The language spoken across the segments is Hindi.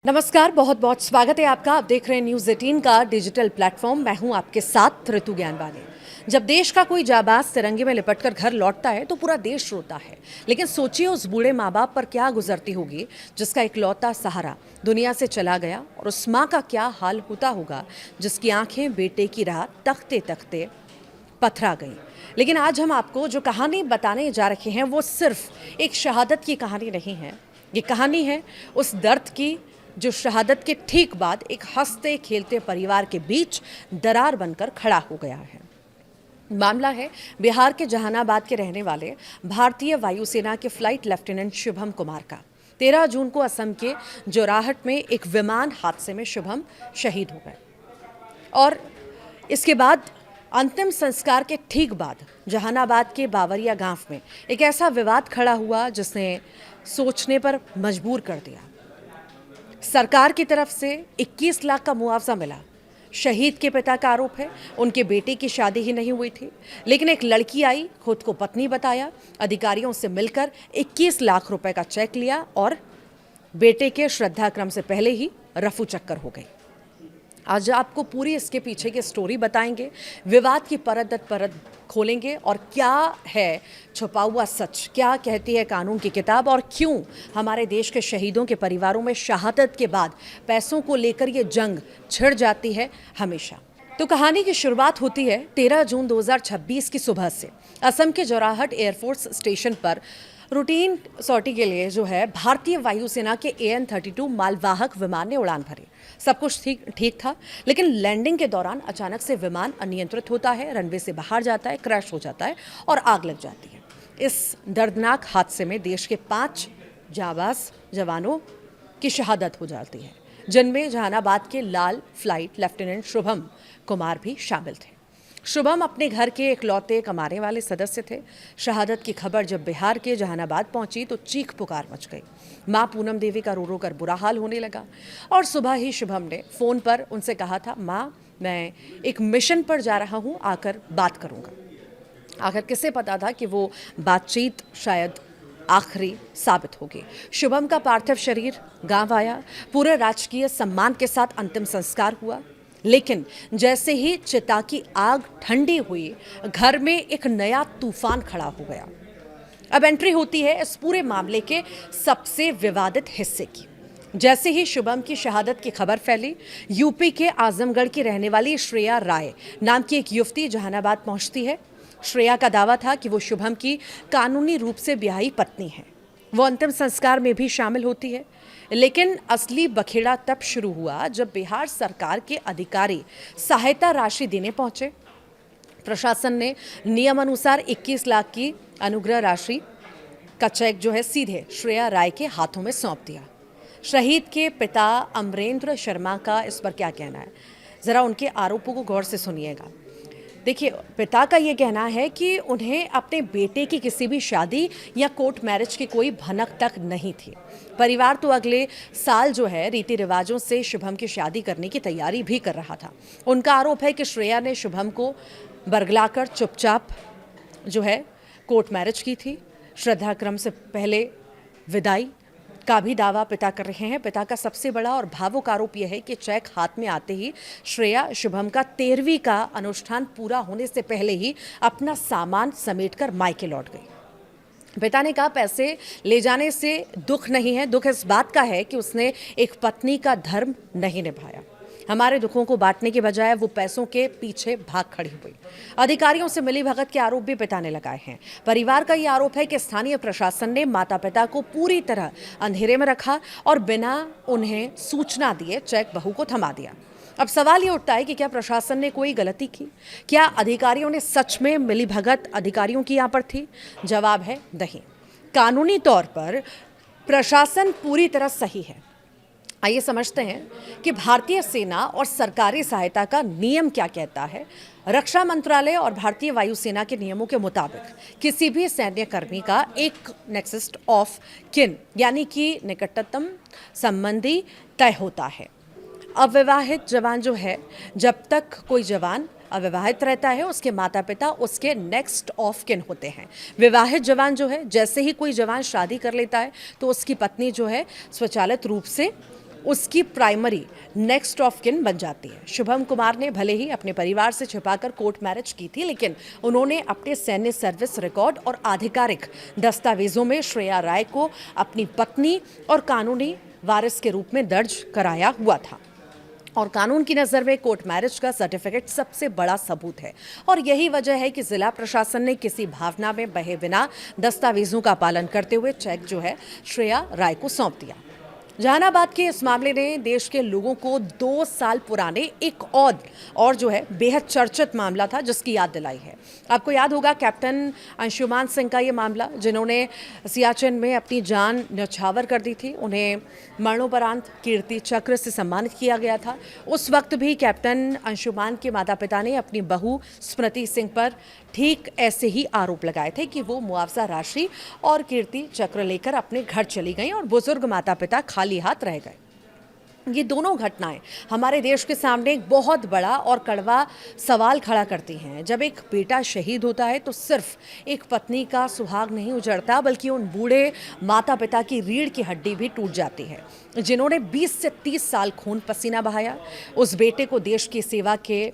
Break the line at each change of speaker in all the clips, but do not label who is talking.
नमस्कार, बहुत बहुत स्वागत है आपका। आप देख रहे हैं न्यूज़ 18 का डिजिटल प्लेटफॉर्म। मैं हूं आपके साथ ऋतु ज्ञानवानी। जब देश का कोई जाबाज तिरंगे में लिपटकर घर लौटता है तो पूरा देश रोता है, लेकिन सोचिए उस बूढ़े माँ बाप पर क्या गुजरती होगी जिसका इकलौता सहारा दुनिया से चला गया, और उस माँ का क्या हाल होता होगा जिसकी आंखें बेटे की राह तकते तकते पथरा गई। लेकिन आज हम आपको जो कहानी बताने जा रहे हैं वो सिर्फ एक शहादत की कहानी नहीं है। ये कहानी है उस दर्द की जो शहादत के ठीक बाद एक हंसते खेलते परिवार के बीच दरार बनकर खड़ा हो गया है। मामला है बिहार के जहानाबाद के रहने वाले भारतीय वायुसेना के फ्लाइट लेफ्टिनेंट शुभम कुमार का। 13 जून को असम के जोराहट में एक विमान हादसे में शुभम शहीद हो गए, और इसके बाद अंतिम संस्कार के ठीक बाद जहानाबाद के बावरिया गांव में एक ऐसा विवाद खड़ा हुआ जिसने सोचने पर मजबूर कर दिया। सरकार की तरफ से 21 लाख का मुआवजा मिला। शहीद के पिता का आरोप है उनके बेटे की शादी ही नहीं हुई थी, लेकिन एक लड़की आई, खुद को पत्नी बताया, अधिकारियों से मिलकर 21 लाख रुपए का चेक लिया और बेटे के श्रद्धाक्रम से पहले ही रफू चक्कर हो गई। आज आपको पूरी इसके पीछे की स्टोरी बताएंगे, विवाद की परत दर परत खोलेंगे और क्या है छुपा हुआ सच, क्या कहती है कानून की किताब, और क्यों हमारे देश के शहीदों के परिवारों में शहादत के बाद पैसों को लेकर ये जंग छिड़ जाती है हमेशा। तो कहानी की शुरुआत होती है 13 जून 2026 की सुबह से। असम के जोराहट एयरफोर्स स्टेशन पर रूटीन सॉर्टी के लिए जो है भारतीय वायुसेना के AN-32 मालवाहक विमान ने उड़ान भरी। सब कुछ ठीक था, लेकिन लैंडिंग के दौरान अचानक से विमान अनियंत्रित होता है, रनवे से बाहर जाता है, क्रैश हो जाता है और आग लग जाती है। इस दर्दनाक हादसे में देश के 5 जाबाज जवानों की शहादत हो जाती है, जिनमें जहानाबाद के लाल फ्लाइट लेफ्टिनेंट शुभम कुमार भी शामिल थे। शुभम अपने घर के इकलौते कमाने वाले सदस्य थे। शहादत की खबर जब बिहार के जहानाबाद पहुंची तो चीख पुकार मच गई। मां पूनम देवी का रो रो कर बुरा हाल होने लगा, और सुबह ही शुभम ने फ़ोन पर उनसे कहा था, मां मैं एक मिशन पर जा रहा हूं, आकर बात करूंगा। आखिर किसे पता था कि वो बातचीत शायद आखिरी साबित होगी। शुभम का पार्थिव शरीर गांव आया, पूरे राजकीय सम्मान के साथ अंतिम संस्कार हुआ, लेकिन जैसे ही चिता की आग ठंडी हुई, घर में एक नया तूफान खड़ा हो गया। अब एंट्री होती है इस पूरे मामले के सबसे विवादित हिस्से की। जैसे ही शुभम की शहादत की खबर फैली, यूपी के आजमगढ़ की रहने वाली श्रेया राय नाम की एक युवती जहानाबाद पहुंचती है। श्रेया का दावा था कि वो शुभम की कानूनी रूप से ब्याही पत्नी है। वो अंतिम संस्कार में भी शामिल होती है, लेकिन असली बखेड़ा तब शुरू हुआ जब बिहार सरकार के अधिकारी सहायता राशि देने पहुंचे। प्रशासन ने नियमानुसार 21 लाख की अनुग्रह राशि का चेक जो है सीधे श्रेया राय के हाथों में सौंप दिया। शहीद के पिता अमरेंद्र शर्मा का इस पर क्या कहना है, ज़रा उनके आरोपों को गौर से सुनिएगा। देखिए, पिता का ये कहना है कि उन्हें अपने बेटे की किसी भी शादी या कोर्ट मैरिज की कोई भनक तक नहीं थी। परिवार तो अगले साल जो है रीति रिवाजों से शुभम की शादी करने की तैयारी भी कर रहा था। उनका आरोप है कि श्रेया ने शुभम को बरगलाकर चुपचाप जो है कोर्ट मैरिज की थी। श्रद्धाक्रम से पहले विदाई का भी दावा पिता कर रहे हैं। पिता का सबसे बड़ा और भावुक आरोप यह है कि चेक हाथ में आते ही श्रेया शुभम का 13वीं का अनुष्ठान पूरा होने से पहले ही अपना सामान समेटकर मायके लौट गई। पिता ने कहा, पैसे ले जाने से दुख नहीं है, दुख इस बात का है कि उसने एक पत्नी का धर्म नहीं निभाया। हमारे दुखों को बांटने के बजाय वो पैसों के पीछे भाग खड़ी हुई। अधिकारियों से मिली भगत के आरोप भी पिता ने लगाए हैं। परिवार का ये आरोप है कि स्थानीय प्रशासन ने माता पिता को पूरी तरह अंधेरे में रखा और बिना उन्हें सूचना दिए चेक बहू को थमा दिया। अब सवाल ये उठता है कि क्या प्रशासन ने कोई गलती की? क्या अधिकारियों ने सच में मिली भगत अधिकारियों की यहाँ पर थी? जवाब है नहीं। कानूनी तौर पर प्रशासन पूरी तरह सही है। आइए समझते हैं कि भारतीय सेना और सरकारी सहायता का नियम क्या कहता है। रक्षा मंत्रालय और भारतीय वायुसेना के नियमों के मुताबिक किसी भी सैन्य कर्मी का एक नेक्स्ट ऑफ किन यानी कि निकटतम संबंधी तय होता है। अविवाहित जवान जो है, जब तक कोई जवान अविवाहित रहता है उसके माता पिता उसके नेक्स्ट ऑफ किन होते हैं। विवाहित जवान जो है, जैसे ही कोई जवान शादी कर लेता है तो उसकी पत्नी जो है स्वचालित रूप से उसकी प्राइमरी नेक्स्ट ऑफ किन बन जाती है। शुभम कुमार ने भले ही अपने परिवार से छिपाकर कोर्ट मैरिज की थी, लेकिन उन्होंने अपने सैन्य सर्विस रिकॉर्ड और आधिकारिक दस्तावेजों में श्रेया राय को अपनी पत्नी और कानूनी वारिस के रूप में दर्ज कराया हुआ था। और कानून की नज़र में कोर्ट मैरिज का सर्टिफिकेट सबसे बड़ा सबूत है, और यही वजह है कि जिला प्रशासन ने किसी भावना में बहे बिना दस्तावेजों का पालन करते हुए चेक जो है श्रेया राय को सौंप दिया। जहानाबाद के इस मामले ने देश के लोगों को 2 साल पुराने एक और जो है बेहद चर्चित मामला था जिसकी याद दिलाई है। आपको याद होगा कैप्टन अंशुमान सिंह का ये मामला, जिन्होंने सियाचिन में अपनी जान न्यौछावर कर दी थी। उन्हें मरणोपरांत कीर्ति चक्र से सम्मानित किया गया था। उस वक्त भी कैप्टन अंशुमान के माता पिता ने अपनी बहू स्मृति सिंह पर ठीक ऐसे ही आरोप लगाए थे कि वो मुआवजा राशि और कीर्ति चक्र लेकर अपने घर चली गईं और बुजुर्ग माता पिता खाली हाथ रह गए। ये दोनों घटनाएं हमारे देश के सामने एक बहुत बड़ा और कड़वा सवाल खड़ा करती हैं। जब एक बेटा शहीद होता है तो सिर्फ एक पत्नी का सुहाग नहीं उजड़ता, बल्कि उन बूढ़े माता पिता की रीढ़ की हड्डी भी टूट जाती है, जिन्होंने 20 से 30 साल खून पसीना बहाया, उस बेटे को देश की सेवा के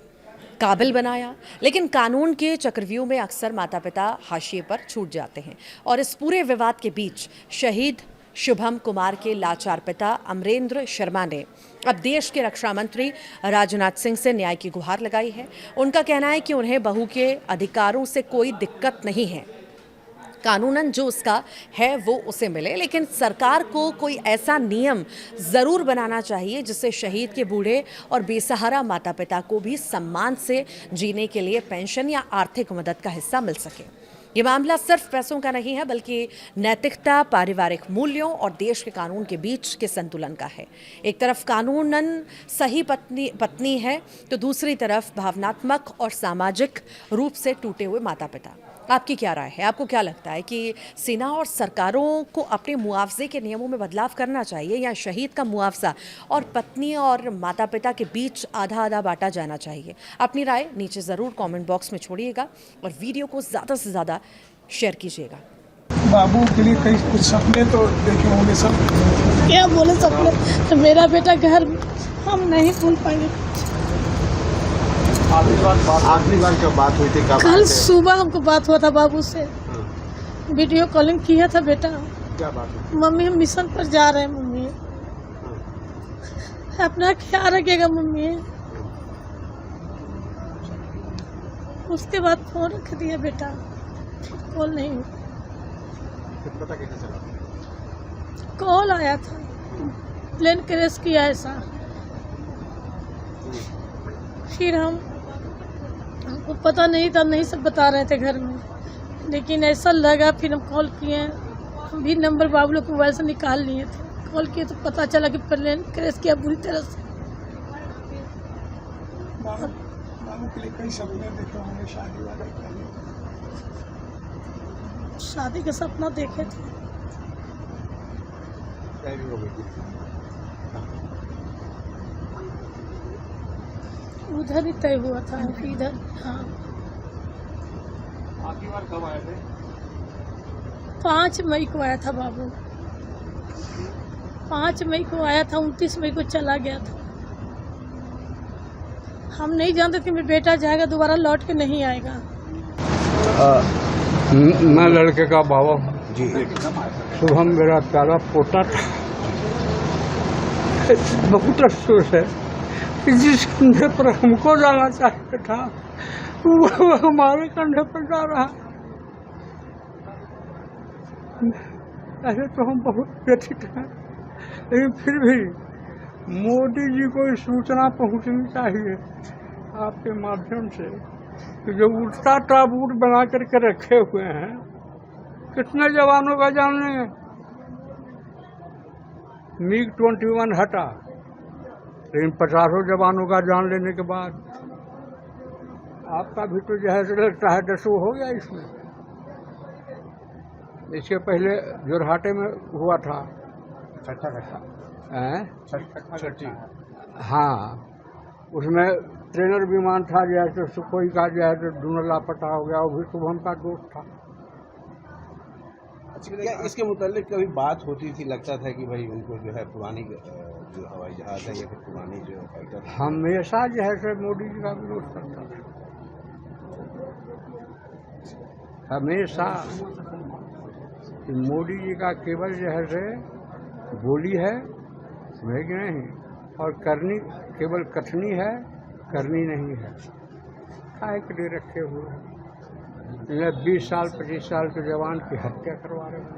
काबिल बनाया। लेकिन कानून के चक्रव्यूह में अक्सर माता पिता हाशिए पर छूट जाते हैं, और इस पूरे विवाद के बीच शहीद शुभम कुमार के लाचार पिता अमरेंद्र शर्मा ने अब देश के रक्षा मंत्री राजनाथ सिंह से न्याय की गुहार लगाई है। उनका कहना है कि उन्हें बहू के अधिकारों से कोई दिक्कत नहीं है, कानूनन जो उसका है वो उसे मिले, लेकिन सरकार को कोई ऐसा नियम ज़रूर बनाना चाहिए जिससे शहीद के बूढ़े और बेसहारा माता पिता को भी सम्मान से जीने के लिए पेंशन या आर्थिक मदद का हिस्सा मिल सके। ये मामला सिर्फ पैसों का नहीं है, बल्कि नैतिकता, पारिवारिक मूल्यों और देश के कानून के बीच के संतुलन का है। एक तरफ कानूनन सही पत्नी है तो दूसरी तरफ भावनात्मक और सामाजिक रूप से टूटे हुए माता पिता। आपकी क्या राय है? आपको क्या लगता है कि सेना और सरकारों को अपने मुआवजे के नियमों में बदलाव करना चाहिए, या शहीद का मुआवजा और पत्नी और माता पिता के बीच आधा आधा बांटा जाना चाहिए? अपनी राय नीचे ज़रूर कमेंट बॉक्स में छोड़िएगा और वीडियो को ज़्यादा से ज़्यादा शेयर कीजिएगा।
बाबू के लिए कई कुछ सपने तो देखे होंगे सब।
क्या बोले सपने, तो मेरा बेटा घर हम नहीं भूल पाएंगे।
आखिरी बार जब बात हुई थी
कल सुबह हमको बात हुआ था बाबू से, वीडियो कॉलिंग किया था बेटा।
क्या बात हुई?
मम्मी हम मिशन पर जा रहे हैं, मम्मी अपना ख्याल रखिएगा मम्मी। उसके बाद फोन रख दिया बेटा, कॉल नहीं हुआ।
पता कैसे चला?
कॉल आया था, प्लेन क्रैश किया ऐसा। फिर हमको पता नहीं था, नहीं सब बता रहे थे घर में, लेकिन ऐसा लगा। फिर हम कॉल किए, हम भी नंबर बाबू लोग मोबाइल से निकाल लिए थे। कॉल किए तो पता चला कि प्लेन क्रैश किया बुरी तरह से।
बाबू के लिए कई सपने देखे होंगे, शादी वाले
शादी का सपना देखे थे। उधर ही तय हुआ था इधर। हाँ,
आखिरी बार कब आए थे?
5 मई को आया था बाबू, 5 मई को आया था, 29 मई को चला गया था। हम नहीं जानते कि मेरा बेटा जाएगा, दोबारा लौट के नहीं आएगा।
मैं लड़के का बाबा हूँ जी। शुभम मेरा प्यारा पोता था। बहुत अफसोस है कि जिस कंधे पर हमको जाना चाहिए था वो हमारे कंधे पर जा रहा। ऐसे तो हम बहुत व्यथित हैं, लेकिन फिर भी मोदी जी को इस सूचना पहुंचनी चाहिए आपके माध्यम से कि जो उल्टा ताबूत बना करके रखे हुए हैं, कितने जवानों का जान लेंगे। MiG-21 हटा, लेकिन 50 जवानों का जान लेने के बाद आपका भी तो जहर लगता है 10 हो गया इसमें। इसके पहले जोरहाटे में हुआ था छठी। हाँ, उसमें ट्रेनर विमान था, जो है तो सुखोई का जो है तो दोनों लापता हो गया, वो भी शुभम का दोस्त था।
अच्छा, क्या इसके मुतालिक कभी बात होती थी, लगता था कि भाई उनको जो है पुरानी जो हवाई जहाज है या फिर पुरानी जो फाइटर
हमेशा जो है से मोदी जी का विरोध करता था, हमेशा। कि मोदी जी का केवल जो है से बोली है कि नहीं, और करनी केवल कथनी है, करनी नहीं है। काहे के लिए रखे हुए हैं? 20 साल 25 साल के जवान की हत्या करवा रहे हैं।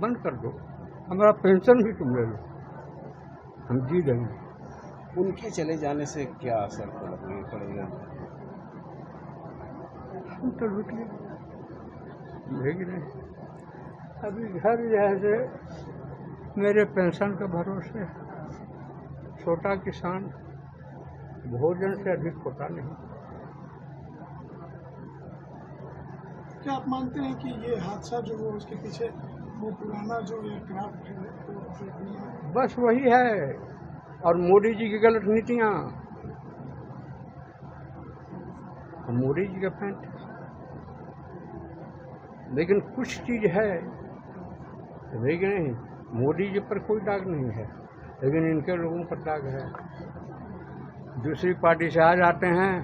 बंद कर दो, हमारा पेंशन भी तुम ले लो, हम जी लेंगे।
उनके चले जाने से क्या असर पड़ेगा?
हम तो लूट लिए, नहीं। अभी घर जो है से मेरे पेंशन के भरोसे, छोटा किसान भोजन से अधिक होता नहीं।
क्या आप मानते हैं कि ये हादसा जो हुआ उसके पीछे वो पुराना जो एयरक्राफ्ट है वो
बस वही है, और मोदी जी की गलत नीतियाँ, मोदी जी का पैंट। लेकिन कुछ चीज है, लेकिन नहीं, मोदी जी पर कोई दाग नहीं है, लेकिन इनके लोगों पर दाग है। दूसरी पार्टी से आ जाते हैं,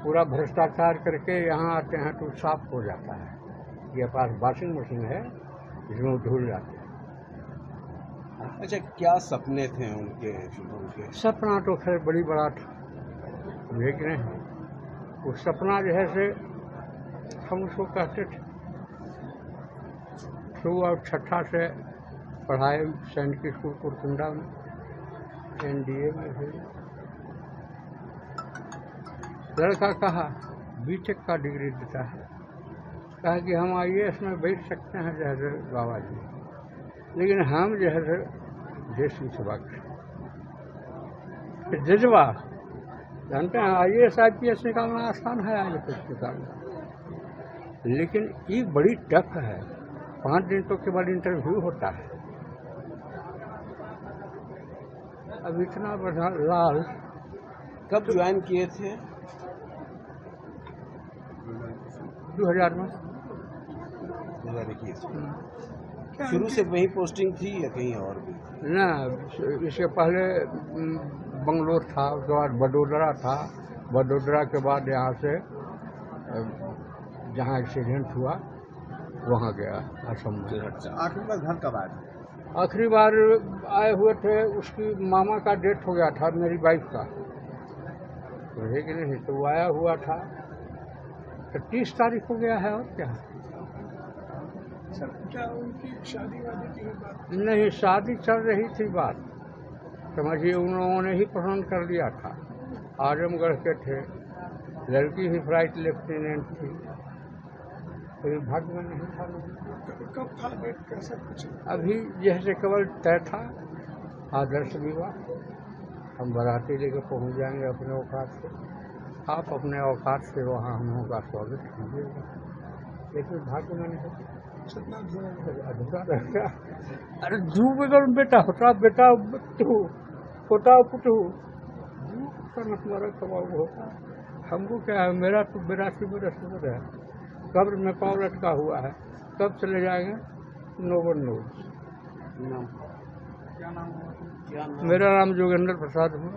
पूरा भ्रष्टाचार करके यहाँ आते हैं तो साफ हो जाता है। ये पास वॉशिंग मशीन है, इसमें धुल जाते हैं।
अच्छा, क्या सपने थे उनके शुरू के?
सपना तो खैर बड़ी बड़ा था, लेकिन नहीं, वो सपना जो है से हम उसको कहते थे। शुरू और छठा से पढ़ाई सैनिक स्कूल कुरकुंडा में, NDA में हुई। लड़का कहा बीटेक का डिग्री देता है, कहा कि हम IAS में बैठ सकते हैं जैसे बाबा जी, लेकिन हम जो है देश की सेवा करें। जज्बा जानते हैं, IAS IPS निकालना आसान है आज कुछ निकालना, लेकिन ये बड़ी टफ है। 5 दिन तो केवल इंटरव्यू होता है। अब इतना बड़ा लाल
कब ज्वाइन किए थे?
2000 में।
2021 शुरू से वही पोस्टिंग थी या कहीं और भी?
ना, इसके पहले बंगलोर था, उसके बाद वडोदरा था, वडोदरा के बाद यहाँ से जहाँ एक्सीडेंट हुआ वहाँ गया, असम में।
आखिरी बार घर कब आए?
आखिरी बार आए हुए थे, उसकी मामा का डेथ हो गया था, मेरी वाइफ का, तो कि नहीं, तो वो आया हुआ था। तो 30 तारीख को गया है, और क्या।
सर क्या उनकी शादी वादी की बात?
नहीं, शादी चल रही थी बात, समझिए उन लोगों ने ही पसंद कर लिया था। आजमगढ़ के थे, लड़की ही फ्लाइट लेफ्टिनेंट थी, कोई भाग्य में नहीं था।
कब था डेट, कैसा कुछ?
अभी जैसे केवल तय था आदर्श विवाह, हम बाराती लेकर पहुंच जाएंगे अपने औकात से, आप अपने औकात से वहाँ हम लोगों का स्वागत कीजिएगा, लेकिन भाग्य में नहीं,
सपना
अधूरा रहेगा। अरे जू बगल बेटा होता, बेटा तू होता पुटू तुम्हारा कबाब होता, हमको क्या है, मेरा तो 82 बरस उम्र है, कब्र में पाँव लटका हुआ है, कब चले जाएंगे नो वन नोज।
क्या नाम?
मेरा नाम जोगेंद्र प्रसाद है।